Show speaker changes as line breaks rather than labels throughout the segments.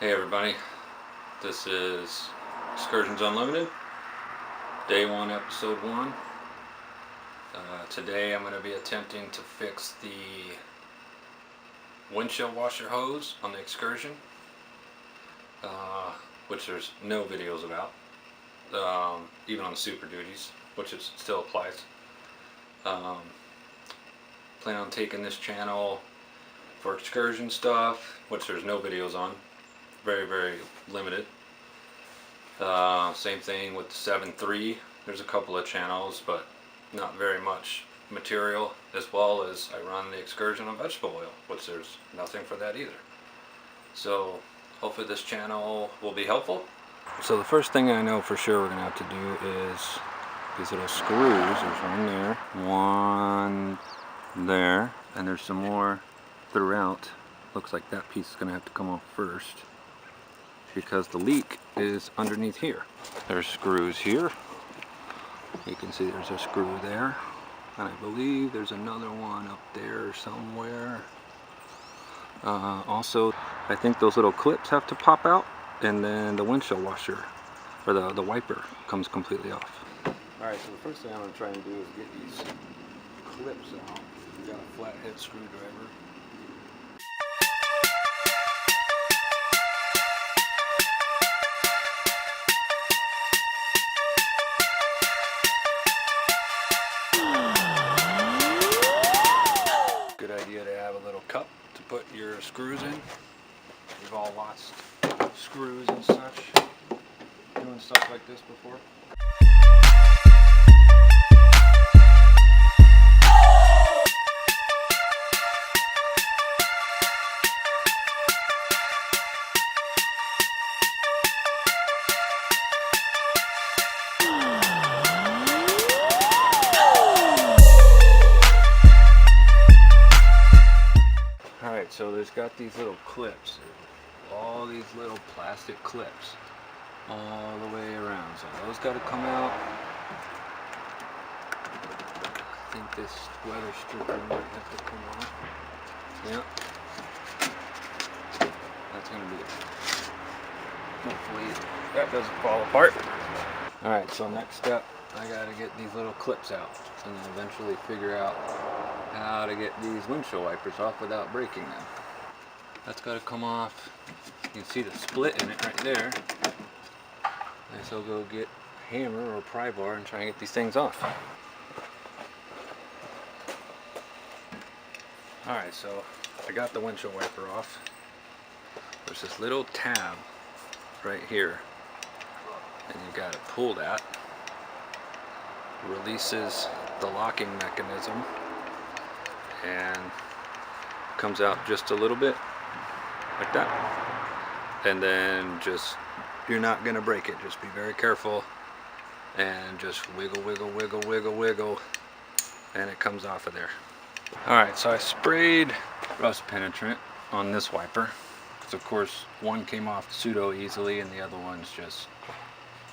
Hey everybody, this is Excursions Unlimited, Day 1, Episode 1. Today I'm going to be attempting to fix the windshield washer hose on the Excursion, which there's no videos about, even on the Super Duties, which it still applies. Plan on taking this channel for Excursion stuff, which there's no videos on. Very limited. Same thing with the 7.3. There's a couple of channels, but not very much material, as well as I run the Excursion on vegetable oil, which there's nothing for that either. So hopefully this channel will be helpful. So the first thing I know for sure we're gonna have to do is these little screws. There's one there, one there, and there's some more throughout. Looks like that piece is gonna have to come off first, because the leak is underneath here. There's screws here. You can see there's a screw there. And I believe there's another one up there somewhere. Also, I think those little clips have to pop out, and then the windshield washer, or the wiper, comes completely off. Alright, so the first thing I'm going to try and do is get these clips out. We've got a flathead screwdriver. Good idea to have a little cup to put your screws in. We've all lost screws and such doing stuff like this before. Alright, so there's got these little clips, all these little plastic clips all the way around, so those got to come out. I think this weather stripper might have to come off. Yep, that's going to be it. Hopefully that doesn't fall apart. Alright, so next step, I got to get these little clips out and then eventually figure out how to get these windshield wipers off without breaking them. That's got to come off. You can see the split in it right there. I guess I'll go get a hammer or pry bar and try and get these things off. Alright, so I got the windshield wiper off. There's this little tab right here, and you got to pull that. Releases the locking mechanism and comes out just a little bit like that, and then just, you're not gonna break it, just be very careful and just wiggle, and it comes off of there. Alright, so I sprayed rust penetrant on this wiper because of course one came off pseudo easily and the other one's just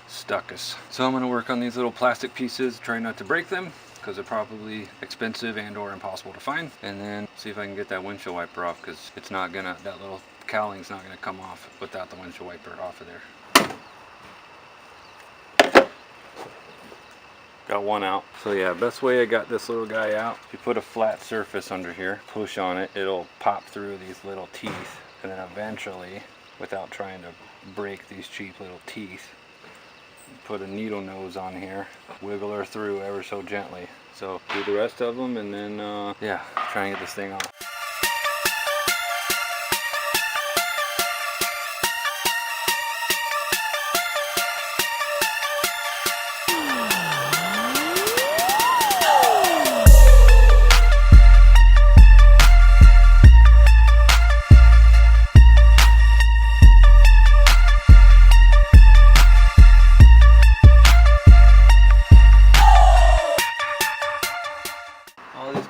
stuck us. So I'm going to work on these little plastic pieces, try not to break them because they're probably expensive and or impossible to find, and then see if I can get that windshield wiper off, because it's not gonna, that little cowling's not gonna come off without the windshield wiper off of there. Got one out. So yeah, best way I got this little guy out, if you put a flat surface under here, push on it, it'll pop through these little teeth, and then eventually, without trying to break these cheap little teeth, put a needle nose on here, wiggle her through ever so gently. So do the rest of them, and then yeah, try and get this thing off.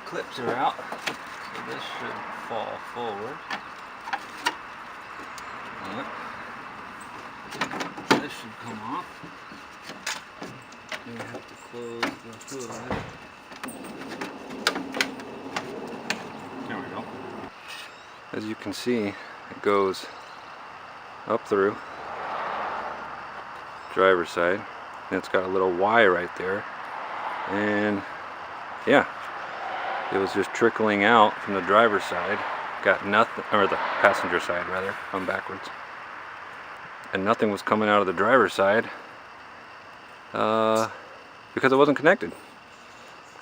Clips are out, so this should fall forward. Yep. This should come off. You have to close the hood. There we go. As you can see, it goes up through driver's side, and it's got a little Y right there, and yeah, it was just trickling out from the driver's side. Got nothing, or the passenger side rather, I'm backwards, and nothing was coming out of the driver's side because it wasn't connected.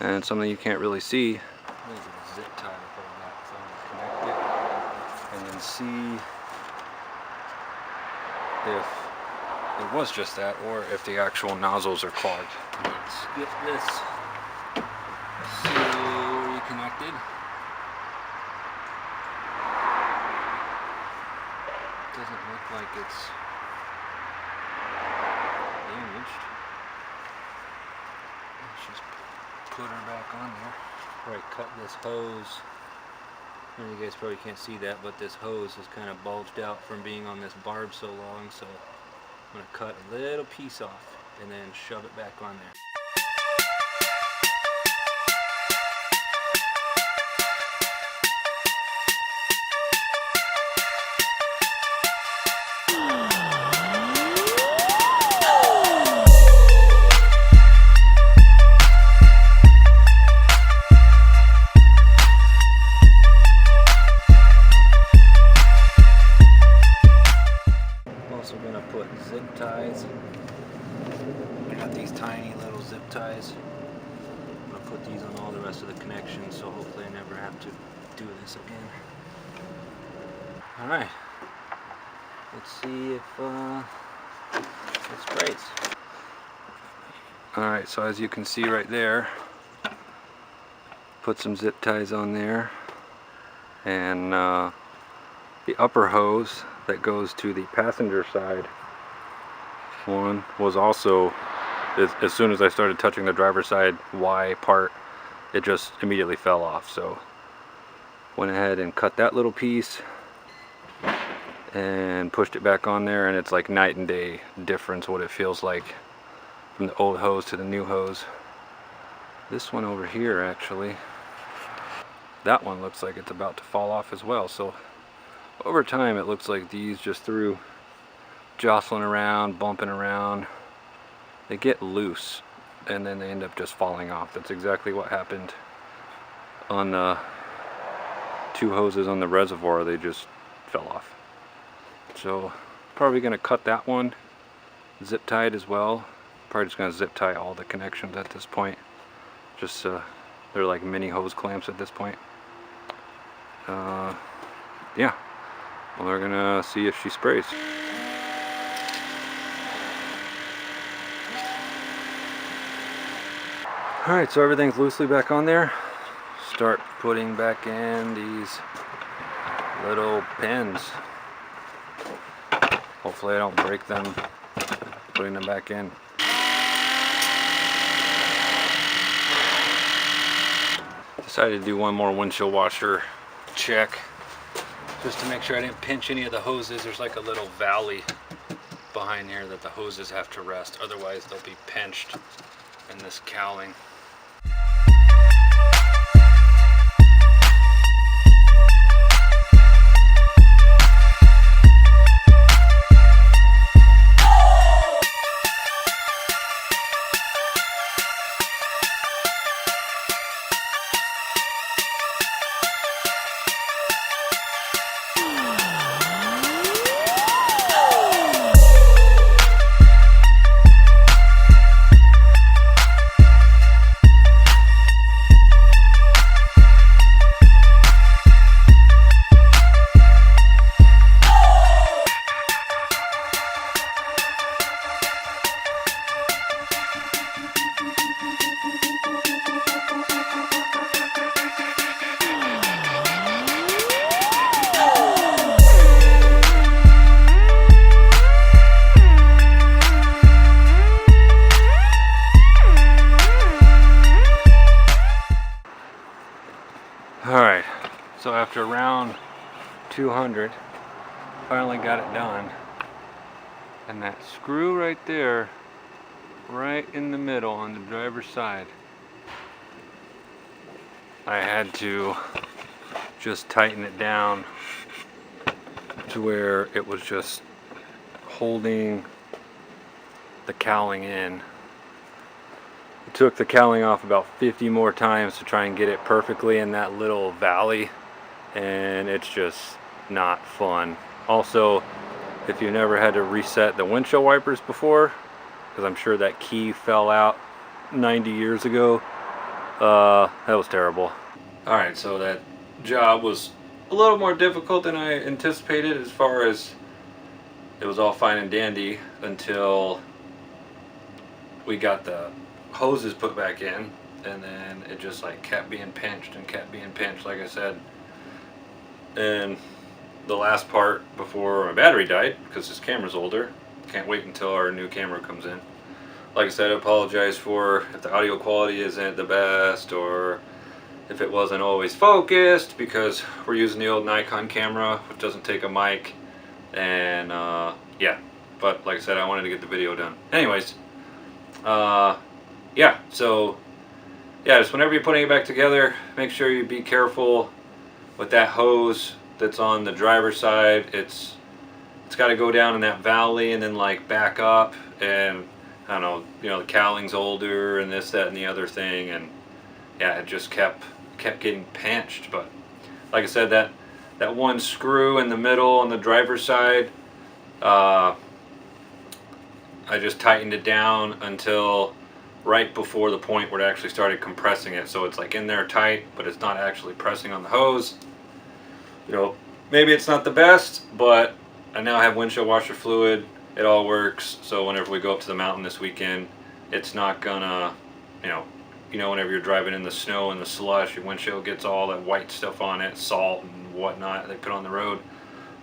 And something you can't really see, there's a zip tie to hold that, so I'm going to connect it and then see if it was just that or if the actual nozzles are clogged. Let's get this so connected. Doesn't look like it's damaged. Let's just put her back on there. Probably cut this hose. You guys probably can't see that, but this hose is kind of bulged out from being on this barb so long, so I'm going to cut a little piece off and then shove it back on there. Also going to put zip ties. I got these tiny little zip ties. I'm going to put these on all the rest of the connections, so hopefully I never have to do this again. Alright, let's see if it sprays. Alright, so as you can see right there, put some zip ties on there, and the upper hose that goes to the passenger side one was also, as soon as I started touching the driver's side Y part, it just immediately fell off. So went ahead and cut that little piece and pushed it back on there, and it's like night and day difference what it feels like from the old hose to the new hose. This one over here, actually, that one looks like it's about to fall off as well. So over time it looks like these, just through jostling around, bumping around, they get loose and then they end up just falling off. That's exactly what happened on the two hoses on the reservoir. They just fell off. So probably going to cut that one zip tied as well. Probably just going to zip tie all the connections at this point. Just they're like mini hose clamps at this point. Yeah. Well, we're gonna see if she sprays. Alright, so everything's loosely back on there. Start putting back in these little pins. Hopefully I don't break them putting them back in. Decided to do one more windshield washer check, just to make sure I didn't pinch any of the hoses. There's like a little valley behind here that the hoses have to rest, otherwise they'll be pinched in this cowling. Alright, so after around 200, finally got it done. And that screw right there, right in the middle on the driver's side, I had to just tighten it down to where it was just holding the cowling in. I took the cowling off about 50 more times to try and get it perfectly in that little valley, and it's just not fun. Also, if you've never had to reset the windshield wipers before, because I'm sure that key fell out 90 years ago, that was terrible. Alright, so that job was a little more difficult than I anticipated, as far as it was all fine and dandy until we got the hoses put back in, and then it just like kept being pinched and kept being pinched, like I said. And the last part before my battery died, because this camera's older, can't wait until our new camera comes in. Like I said, I apologize for if the audio quality isn't the best, or if it wasn't always focused, because we're using the old Nikon camera, which doesn't take a mic. And yeah, but like I said, I wanted to get the video done. Anyways, yeah, so yeah, just whenever you're putting it back together, make sure you be careful with that hose that's on the driver's side. It's got to go down in that valley and then like back up, and I don't know, you know, the cowling's older and this, that, and the other thing, and yeah, it just kept getting pinched. But like I said, that one screw in the middle on the driver's side, I just tightened it down until right before the point where it actually started compressing it. So it's like in there tight, but it's not actually pressing on the hose. You know, maybe it's not the best, but I now have windshield washer fluid. It all works. So whenever we go up to the mountain this weekend, it's not gonna, you know, whenever you're driving in the snow and the slush, your windshield gets all that white stuff on it, salt and whatnot they put on the road.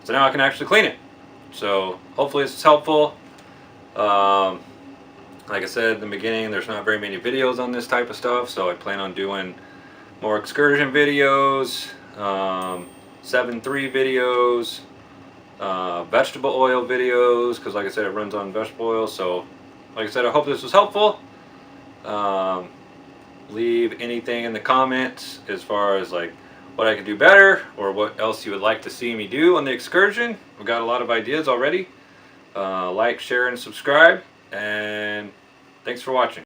So now I can actually clean it. So hopefully this is helpful. Like I said in the beginning, there's not very many videos on this type of stuff, so I plan on doing more excursion videos, 7.3 videos, vegetable oil videos, because like I said, it runs on vegetable oil. So like I said, I hope this was helpful. Leave anything in the comments as far as like what I could do better, or what else you would like to see me do on the excursion. I've got a lot of ideas already. Like, share, and subscribe, and thanks for watching.